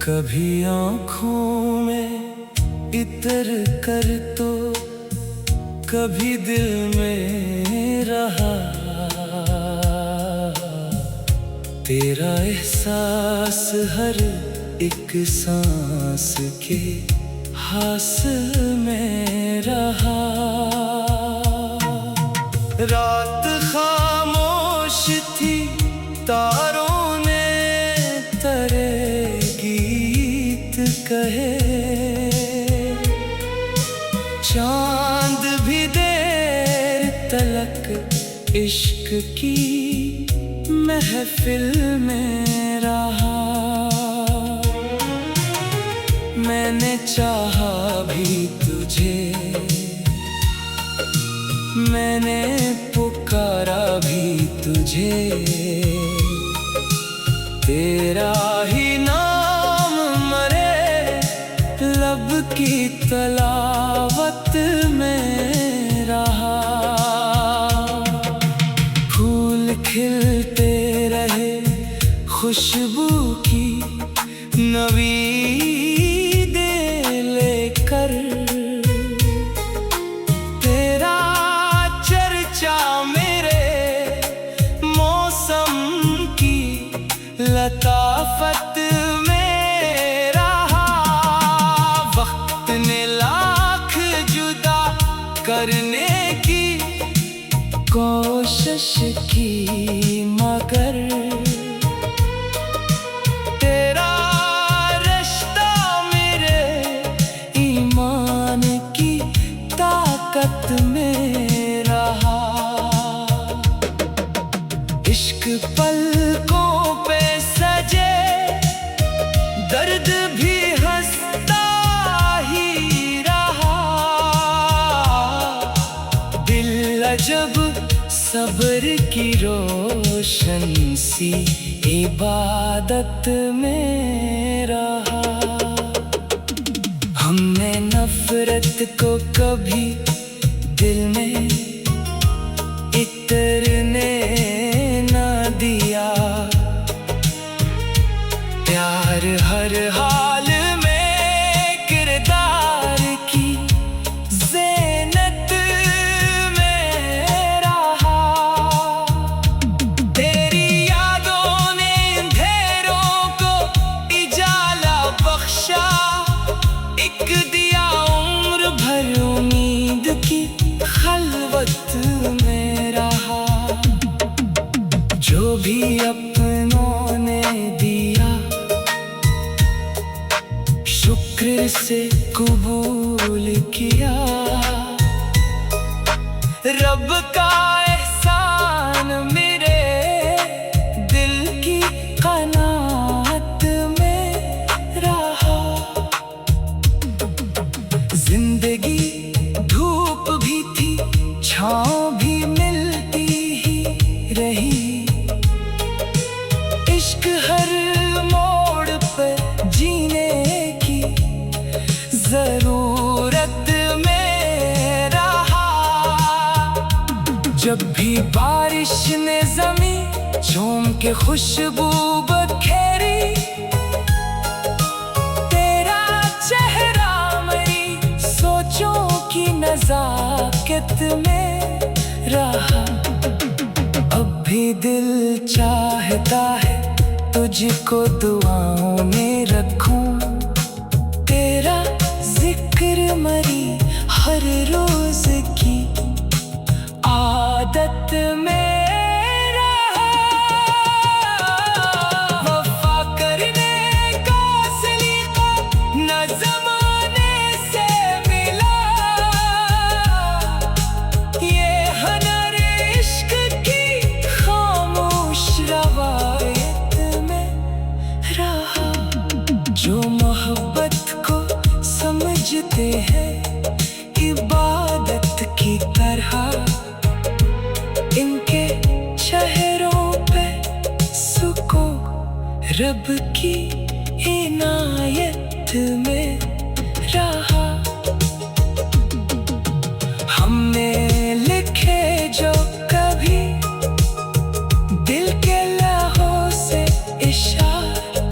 कभी आँखों में इतर कर तो कभी दिल में रहा। तेरा एहसास हर एक सांस के हासिल में रहा। रात खामोश थी, तारों ने तेरे गीत कहे। चांद भी देर तलक इश्क की महफिल में रहा। मैंने चाहा भी तुझे, मैंने पुकारा भी तुझे। तेरा ही नाम मरे लब की तलावत में रहा। फूल खिलते रहे खुशबू की नवीदे लेकर। तेरा चर्चा मेरे मौसम की लताफत में रहा। वक्त ने लाख जुदा करने की कोशिश की, मगर तेरा रिश्ता मेरे ईमान की ताकत में रहा। इश्क पलकों पे सजे, दर्द भी हंसता ही रहा। दिल अजब सब्र की रोशन सी इबादत में रहा। हमने नफरत को कभी दिल में इतरने न दिया। प्यार हर हाल में किरदार की ज़ीनत में रहा। तेरी यादों ने अंधेरों को इजाला बख्शा। एक दिया उम्र भर उम्मीद की खलवत में रहा। जो भी अपनों ने दिया शुक्र से कबूल किया। रब का एहसान मेरे दिल की कनात में रहा। जिंदगी धूप भी थी, छाँव भी मिलती ही रही। इश्क हर मोड़ पर जीने की जरूरत में रहा। जब भी बारिश ने ज़मीं झूम के खुशबू बखेरी। तेरा चेहरा मेरी सोचों की नज़ाकत में रहा। अब भी दिल चाहता है तुझको दुआओं में रखूं। तेरा जिक्र मरी हर रोज की आदत में रहा। वफा करने का सलीका न ज़माने से मिला। ये हुनर इश्क की खामोश रवायत में रहा। जो मोहब्बत को समझते हैं इबादत की तरह, इनके चेहरों पे सुकून रब की इनायत में रहा। हमने लिखे जो कभी दिल के लहों से इशारा,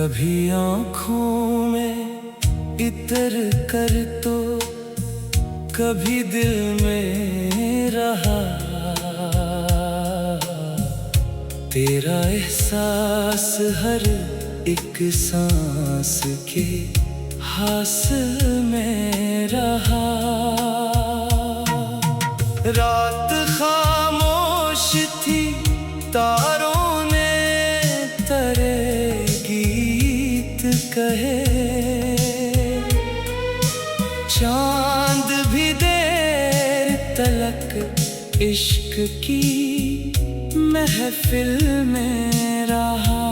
कभी आँखों में इतर कर तो कभी दिल में रहा। तेरा एहसास हर एक सांस के हासिल में रहा। रात खामोश थी, तारों ने तेरे गीत कहे। चांद भी देर तलक इश्क की महफिल में रहा।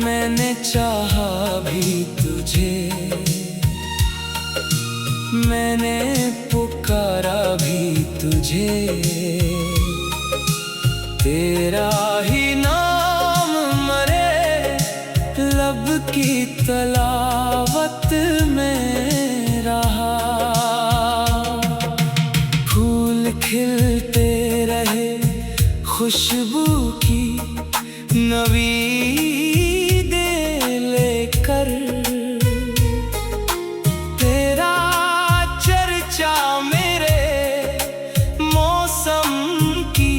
मैंने चाहा भी तुझे, मैंने पुकारा भी तुझे। तेरा ही नाम मरे लब की तलावत में रहा। फूल खिलते रहे खुशबू की नवी लेकर। तेरा चर्चा मेरे मौसम की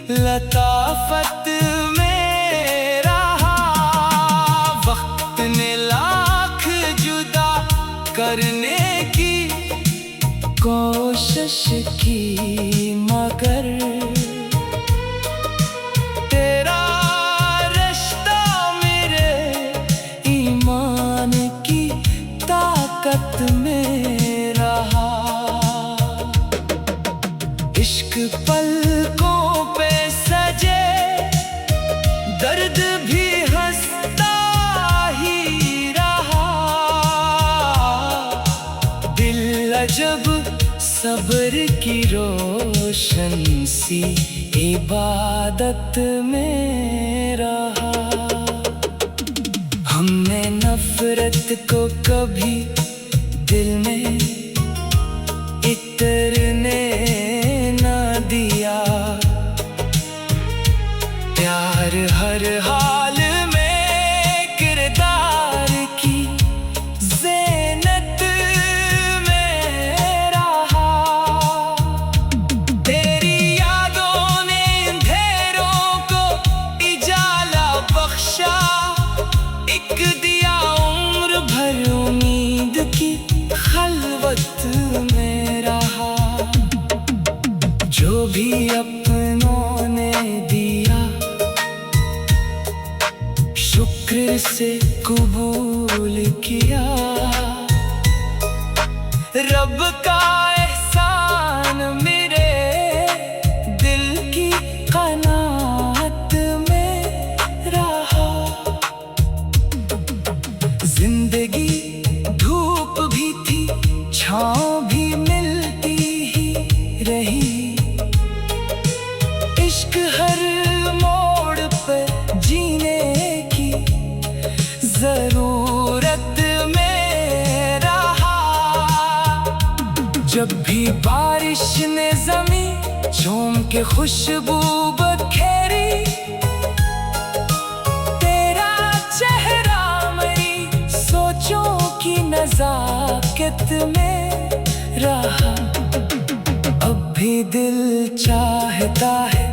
लताफत में रहा। वक्त ने लाख जुदा करने की कोशिश की, मगर तेरा रिश्ता मेरे ईमान की ताकत में रहा। इश्क पलकों पे सजे, दर्द भी हंसता ही रहा। दिल अजब सब्र की रोशन सी इबादत में रहा। हमने नफरत को कभी दिल में इतरने न दिया। प्यार हर हाल में किरदार की ज़ीनत में रहा। तेरी यादों ने अंधेरों को इजाला बख्शा। एक दिया उम्र भर उम्मीद की खलवत में रहा। जो भी अपनों ने दिया शुक्र से कबूल किया। रब का एहसान मेरे दिल की कनात में रहा। जिंदगी धूप भी थी, छाँव भी मिलती ही रही। इश्क हर मोड़ पर जीने की जरूरत में रहा। जब भी बारिश ने ज़मीं झूम के खुशबू बखेरी। तेरा चेहरा मेरी सोचों की नज़ाकत में रहा। अब भी दिल चाहता है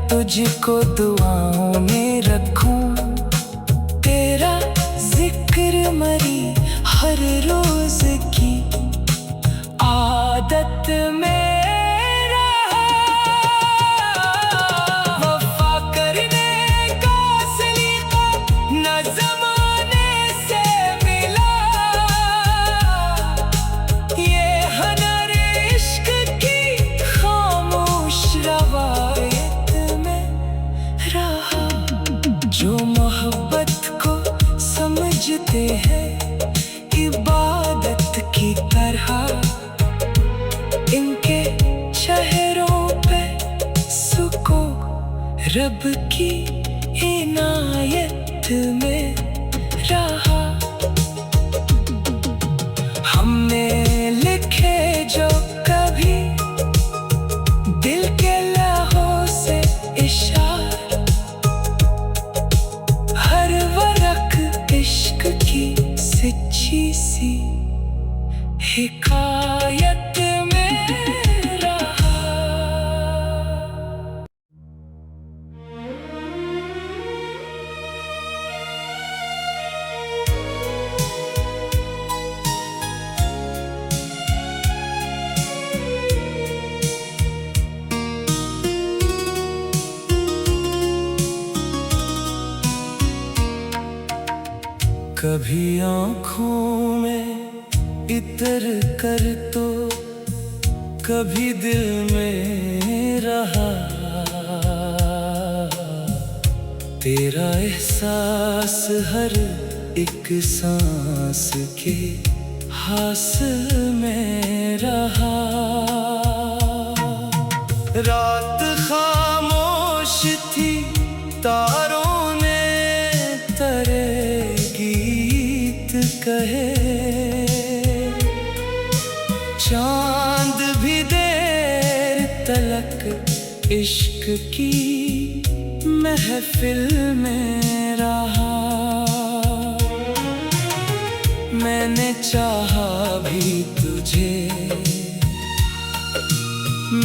तुझको दुआओं में रखूं। तेरा जिक्र मरी हर रोज की आदत में रहा। वफा करने का सलीका न ज़माने से मिला। ये हुनर इश्क की खामोश रवायत में रहा। जो मोहब्बत को समझते हैं इबादत की तरह, इनके चेहरों पे सुकून रब की इनायत में रहा। हमने लिखे जो कभी दिल के लहों से इशारा, कभी आँखों में इतर कर तो कभी दिल में रहा। तेरा एहसास हर एक सांस के हासिल में रहा। रात खामोश थी, तारों ने तेरे गीत कहे। चांद भी देर तलक इश्क की महफिल में रहा। मैंने चाहा भी तुझे,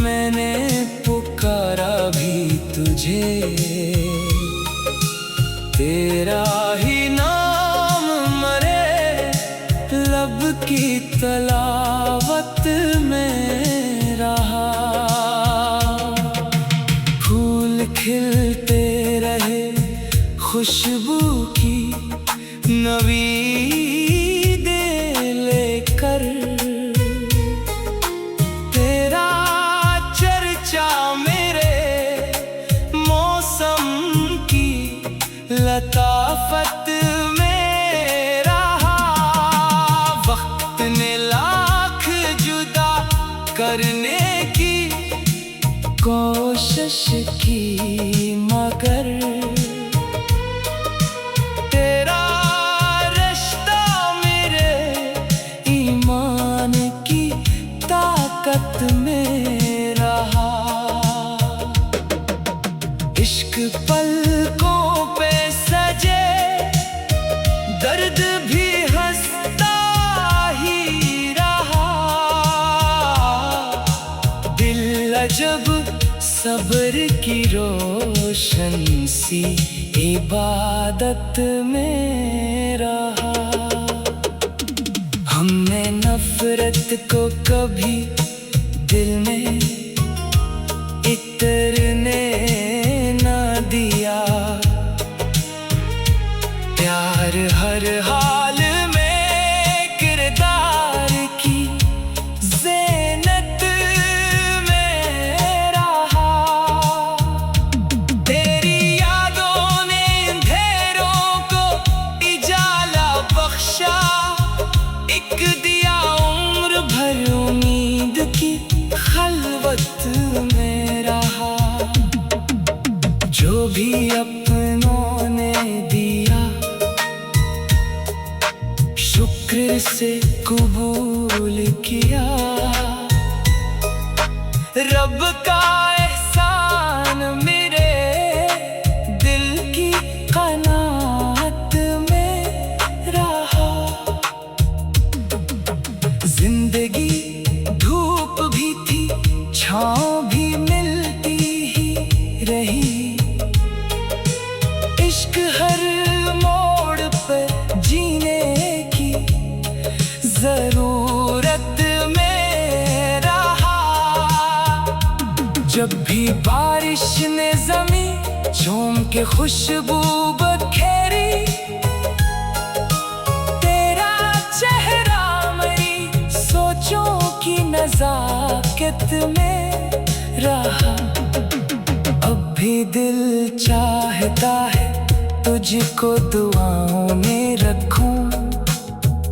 मैंने पुकारा भी तुझे। तेरा ही नाम मरे लब की तलावत में रहा। फूल खिलते रहे खुशबू की नवी लेकर। तेरा चर्चा मेरे मौसम की लताफत में रहा। वक्त ने लाख जुदा करने की कोशिश की, मगर तेरा रिश्ता मेरे ईमान की ताकत में रहा। इश्क पलकों पे सजे, दर्द भी हंसता ही रहा। दिल अजब सब्र की रोशन सी इबादत में रहा। हमने नफरत को कभी दिल में इतरने न दिया। प्यार हर हाल में किरदार की ज़ीनत में रहा। तेरी यादों ने अंधेरों को इजाला बख्शा। एक दिया उम्र भर उम्मीद की खलवत में रहा। जो भी अपनों ने दिया शुक्र से कबूल किया। रब का एहसान मेरे दिल की कनात में रहा। जिंदगी धूप भी थी, छाँव भी मिलती ही रही। इश्क हर मोड़ पर जीने की जरूरत में रहा। जब भी बारिश ने ज़मीं झूम के खुशबू बखेरी। तेरा चेहरा मेरी सोचों की नज़ाकत में रहा। अब भी दिल चाहता है तुझको दुआओं में रखूं।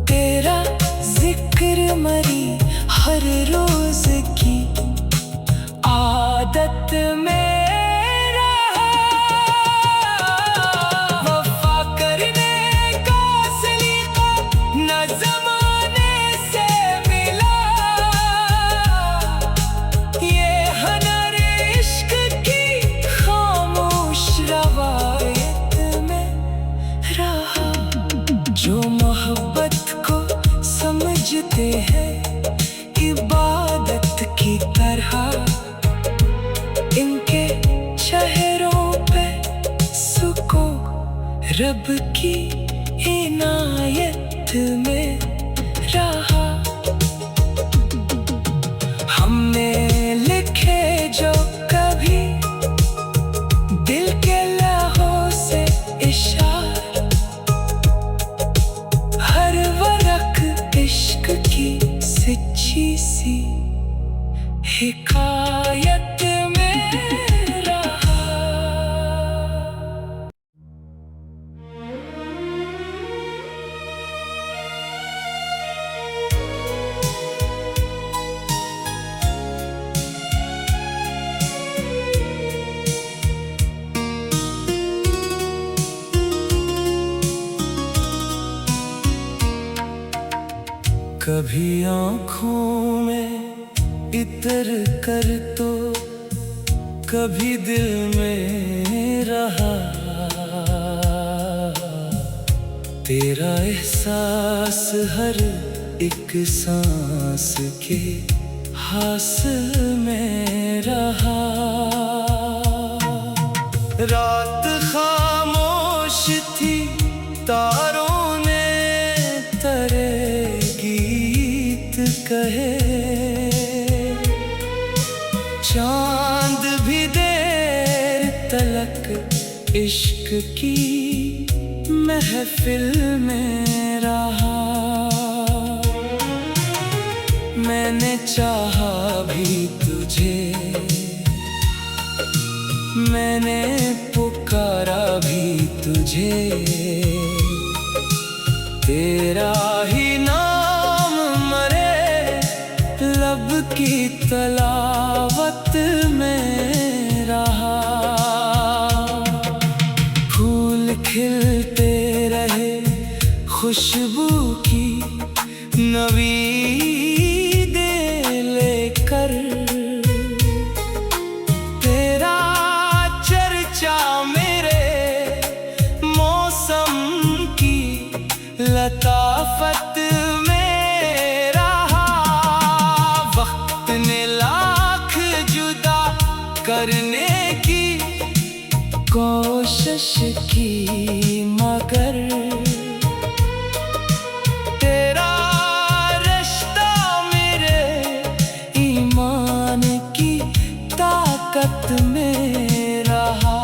तेरा जिक्र मरी हर रोज की आदत में रहा। वफा करने का सलीका न ज़माने से मिला। ये हुनर इश्क की खामोश रवायत में रहा। जो मोहब्बत को समझते हैं इबादत की तरह, इनके चेहरों पे सुकून रब की इनायत में रहा। हमने लिखे जो कभी दिल के लहों से इशारा, मीठी सी हिकायत में रहा। कभी आँखों में इतर कर तो कभी दिल में रहा। तेरा एहसास हर एक सांस के हासिल में रहा। रात खामोश थी, तारों ने तरे गीत कहे। चांद भी देर तलक इश्क की महफिल में रहा। मैंने चाहा भी तुझे, मैंने पुकारा भी तुझे। तेरा ही नाम मरे लब की तलावत में रहा। फूल खिलते रहे खुशबू की नवी दे लेकर। तेरा चर्चा मेरे मौसम की लताफत में रहा। वक्त ने लाख जुदा करने की कोशिश की, मगर तेरा रिश्ता मेरे ईमान की ताकत में रहा।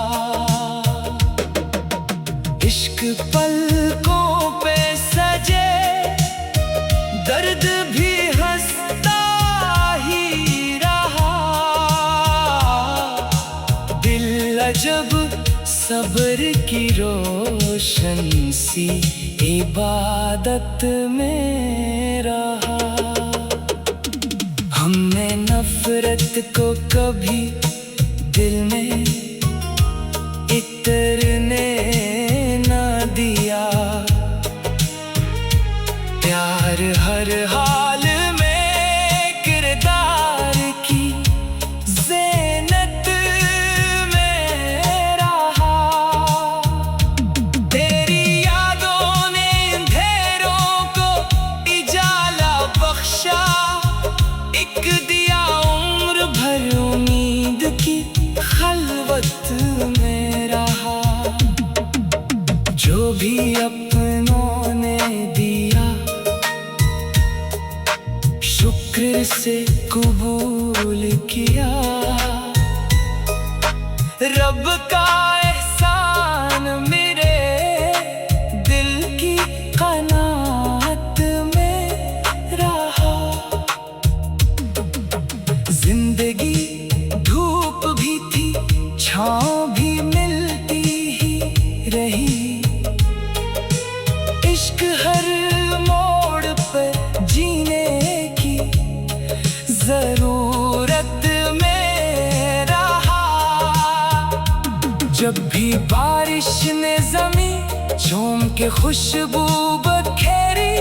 इश्क पलकों पे सजे, दर्द भी हंसता ही रहा। दिल अजब सब्र की रोशन सी इबादत में रहा। हमने नफरत को कभी दिल में इतरने न दिया। प्यार हर हाल में किरदार की ज़ीनत में रहा। तेरी यादों ने अंधेरों को इजाला बख्शा। एक दिया उम्र भर उम्मीद की खलवत में रहा। जो भी अपनों ने दिया शुक्र से कबूल किया। रब का एहसान मेरे दिल की कनात में रहा। जिंदगी धूप भी थी, छाँव भी मिलती ही रही। इश्क हर मोड़ पर जीने की जरूरत में रहा। जब भी बारिश ने ज़मीं झूम के खुशबू बखेरी।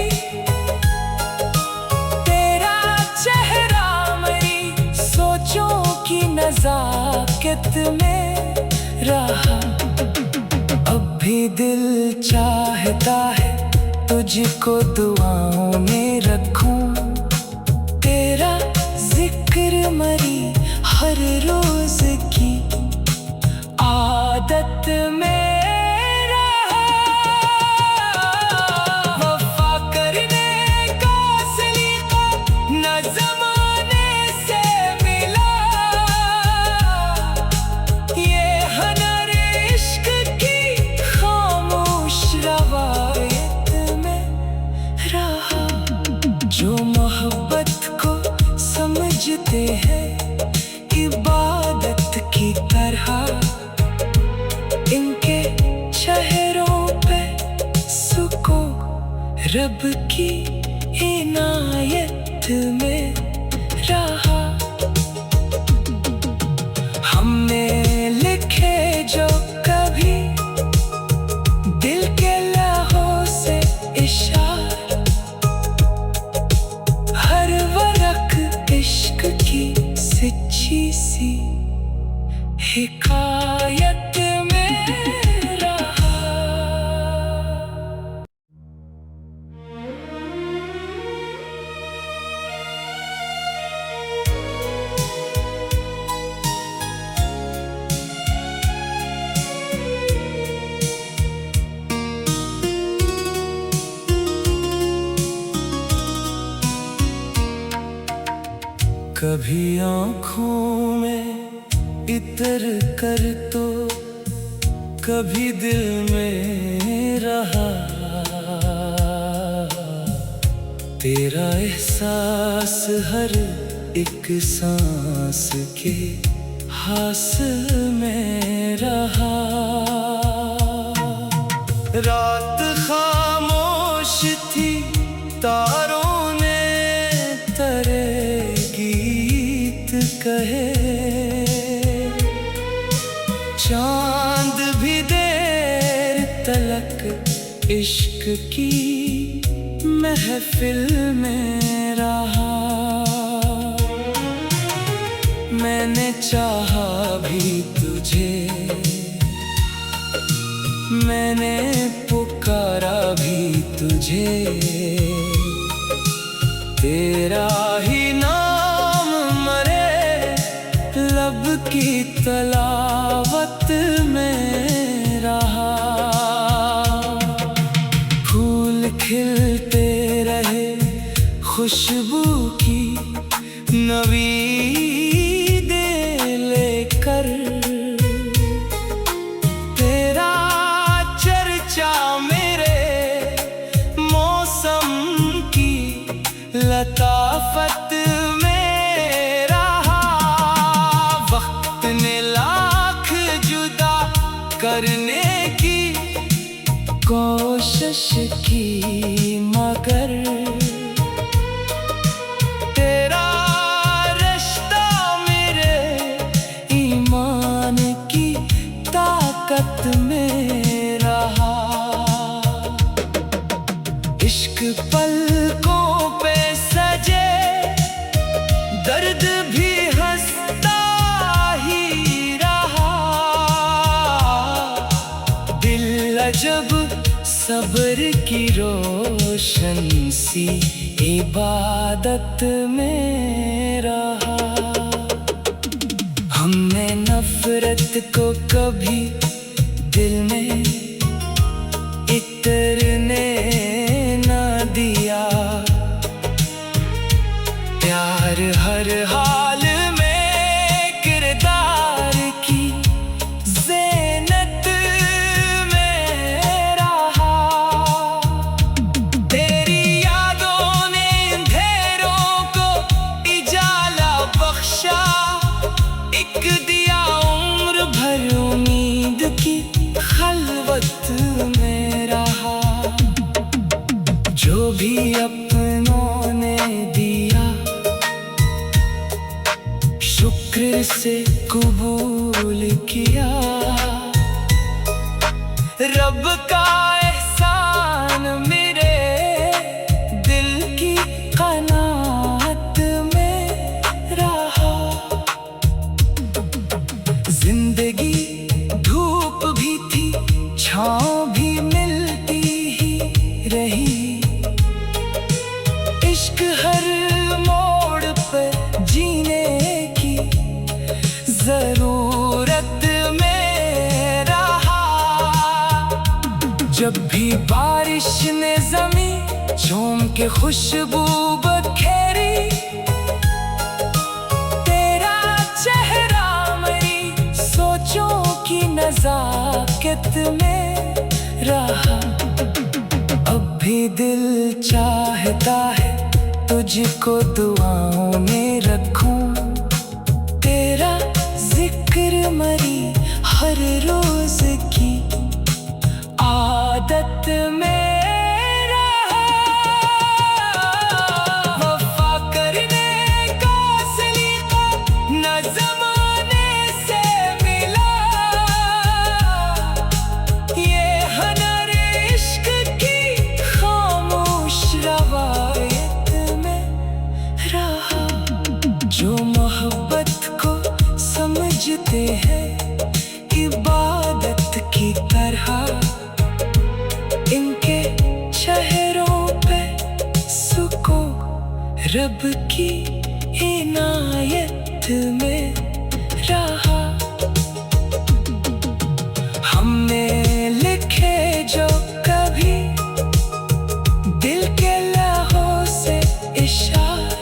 तेरा चेहरा मेरी सोचों की नज़ाकत में रहा। अब भी दिल चाहता है तुझको दुआओं में रखूं। तेरा जिक्र मरी हर रोज की आदत में रहा। वफा करने का सलीका न ज़माने से मिला। ये हुनर इश्क की खामोश रवायत में रहा। जो मोहब्बत को पूजते हैं इबादत की तरह। इनके चेहरों पे सुकून रब की इनायत में रहा। हमने लिखे जो कभी दिल के लहों से इशार, हर वरक इश्क की सच्ची सी हिकायत में रहा। कभी आँखों में इतर कर तो कभी दिल में रहा। तेरा एहसास हर एक सांस के हासिल में रहा। रात खामोश थी, तारों ने तरे गीत कहे। चांद भी देर तलक इश्क की महफिल में रहा। मैंने चाहा भी तुझे, मैंने पुकारा भी तुझे। तेरा ही नाम मरे लब की तलावत में रहा। फूल खिलते रहे खुशबू की नवी दे लेकर। तेरा चर्चा मेरे मौसम की लताफत में रहा। वक्त ने लाख जुदा करने की कोशिश की, मगर तेरा रिश्ता मेरे ईमान की ताकत में रहा। इश्क पलकों पे सजे, दर्द भी हंसता ही रहा। दिल अजब सब्र की रोशन सी इबादत में रहा। हमने नफरत को कभी दिल में इतरने न दिया। प्यार हर हाल में किरदार की ज़ीनत में रहा। तेरी यादों ने अंधेरों को इजाला बख्शा। एक दिया उम्र भर उम्मीद की खलवत में रहा। जो भी अपनों ने दिया शुक्र से कबूल किया। रब का एहसान मेरे दिल की कनात में रहा। जिंदगी धूप भी थी, छाँव भी मिलती ही रही। इश्क हर मोड़ पर जीने की जरूरत में रहा। जब भी बारिश ने ज़मीं झूम के खुशबू बखेरी। तेरा चेहरा मेरी सोचों की नज़ाकत में रहा। अब भी दिल चाहता है तुझको दुआओं में रखूं। आते हैं इबादत की तरह, इनके चेहरों पे सुकून रब की इनायत में रहा। हमने लिखे जो कभी दिल के लहों से इशार,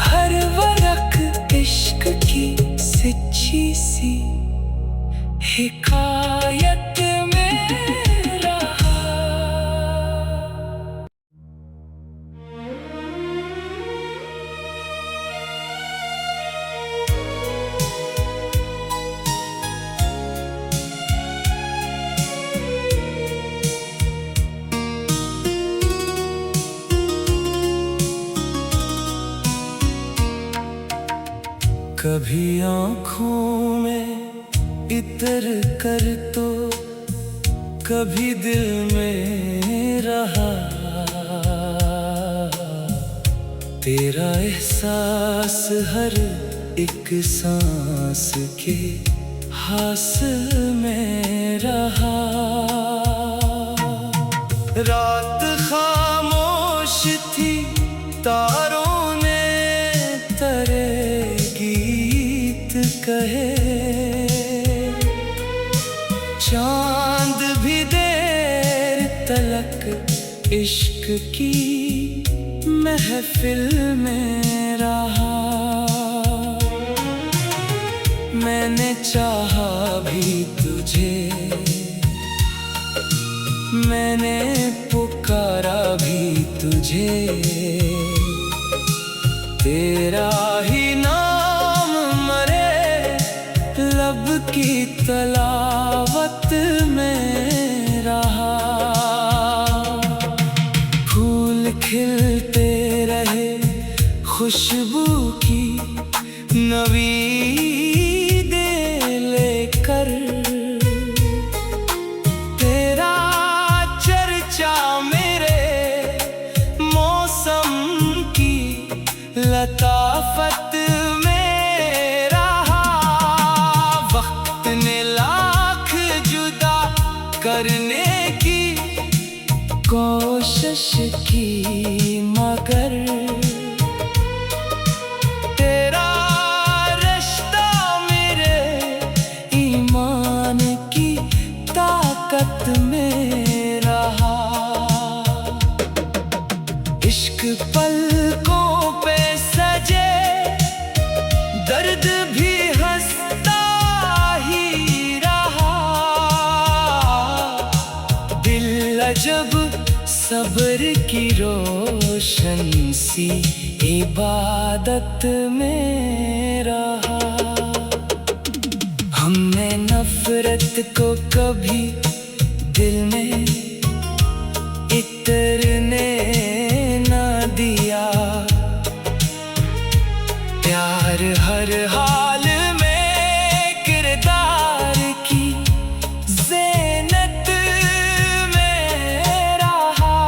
हर वरक इश्क की सच्ची सी हिकायत में रहा। कभी आँखों में इतर कर तो कभी दिल में रहा, तेरा एहसास हर एक सांस के हासिल में रहा। रात खामोश थी, तारों ने तरे गीत कहे, चांद भी देर तलक इश्क की महफिल में रहा। मैंने चाहा भी तुझे, मैंने पुकारा भी तुझे, तेरा ही नाम मरे लब की तलावत में रहा। फूल खिलते रहे खुशबू की नवीदें लेकर, तेरा चर्चा मेरे मौसम की लताफत में रहा। वक्त ने लाख जुदा करने की कोशिश की, मगर तेरा रिश्ता मेरे ईमान की ताकत में रहा। इश्क पलकों पे सजे, दर्द भी हंसता ही रहा। दिल अजब सब्र की रोशन सी इबादत में रहा। हमने नफरत को कभी दिल में इतरने न दिया, प्यार हर हाल में किरदार की ज़ीनत में रहा।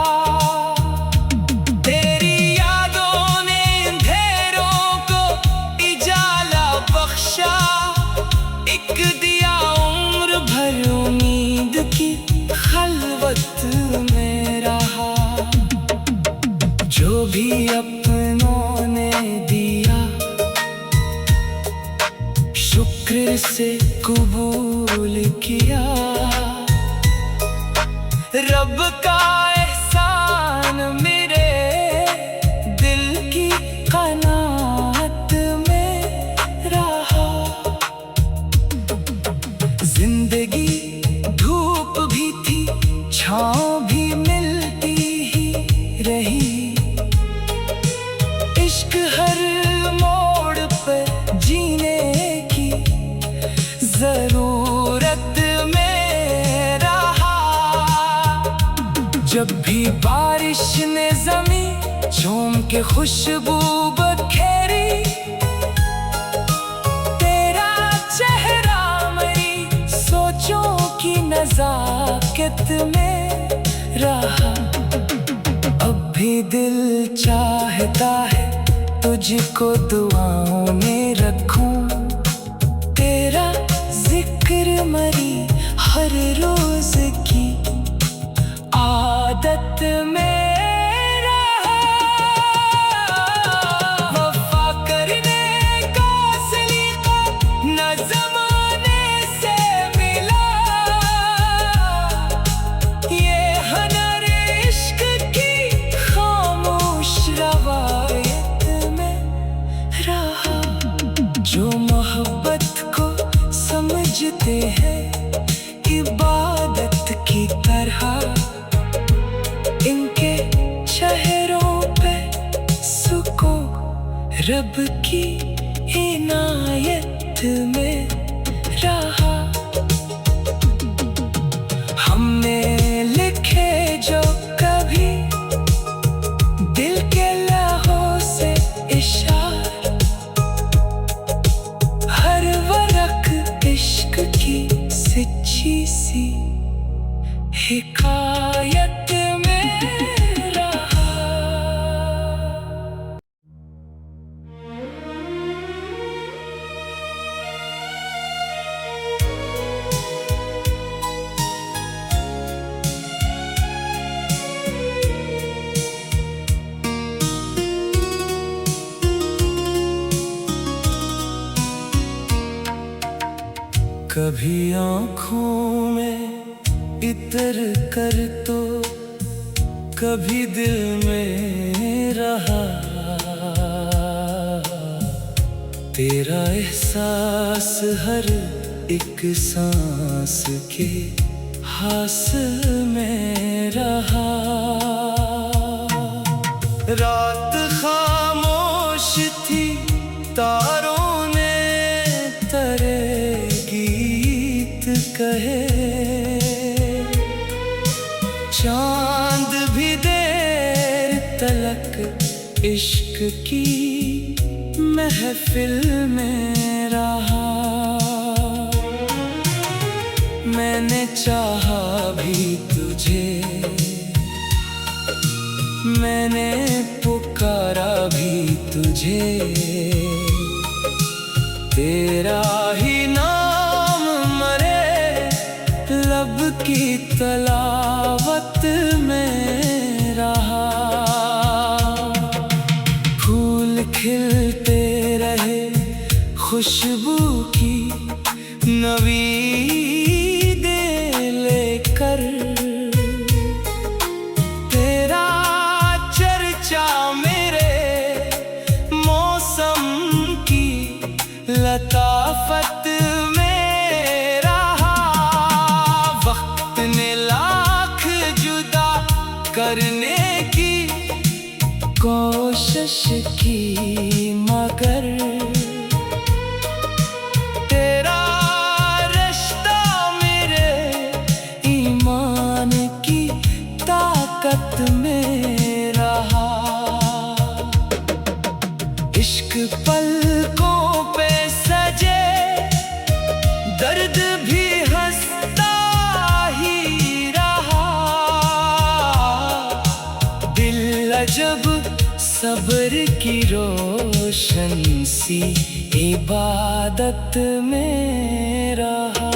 तेरी यादों ने अंधेरों को इजाला बख्शा, एक दिया उम्र भर उम्मीद की खलवत में रहा। जो भी अपनों ने दिया शुक्र से कबूल किया, रब का एहसान मेरे दिल की कनात में रहा। जिंदगी धूप भी थी, छाँव भी मिलती ही रही, इश्क हर मोड़ पर जीने की जरूरत में रहा। जब भी बारिश ने ज़मीं झूम के खुशबू बखेरी, तेरा चेहरा मेरी सोचों की नज़ाकत में रहा। अब भी दिल चाहता है तुझको दुआओं में रखूं, फिक्र मरी हर रोज की आदत में रहा। वफा करने का सलीका न ज़माने से मिला, ये हुनर इश्क की खामोश रवायत में रहा। जो मोहब्बत को समझते हैं इबादत की तरह, इनके चेहरों पे सुकून रब की इनायत में रहा। हमने लिखे जो कभी दिल के लहों से इशार, हर वरक इश्क की सच्ची सी हिकायत में रहा। कभी आँखों में इतर कर तो कभी दिल में रहा, तेरा एहसास हर एक सांस के हासिल में रहा। रात खामोश थी, तारों ने तरे गीत कहे, चांद भी देर तलक इश्क की महफिल में रहा। मैंने चाहा भी तुझे, मैंने पुकारा भी तुझे, तेरा ही नाम मरे लब की तलावत में रहा। फूल खिलते रहे खुशबू की नवीदे लेकर, तेरा चर्चा मेरे मौसम की लताफत में रहा। वक्त ने लाख जुदा करने की कोशिश की, मगर तेरा रिश्ता मेरे ईमान की ताकत में रहा। इश्क पलकों पे सजे, दर्द भी हंसता ही रहा। दिल अजब सब्र की रोशन सी इबादत में रहा।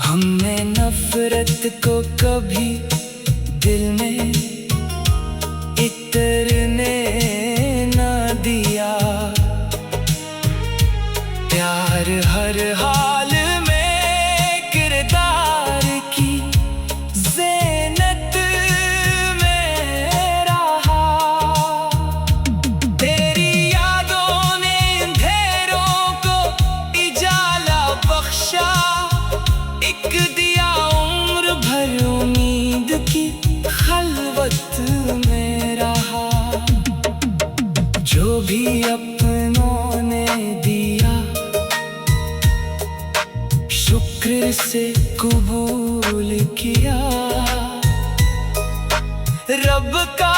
हमने नफरत को कभी दिल में इतरने न दिया, प्यार हर हाल में किरदार की ज़ीनत में रहा। तेरी यादों ने अंधेरों को इजाला बख्शा, एक दिया उम्र भर उम्मीद की खलवत में रहा। जो भी अपनों ने दिया शुक्र से कबूल किया, रब का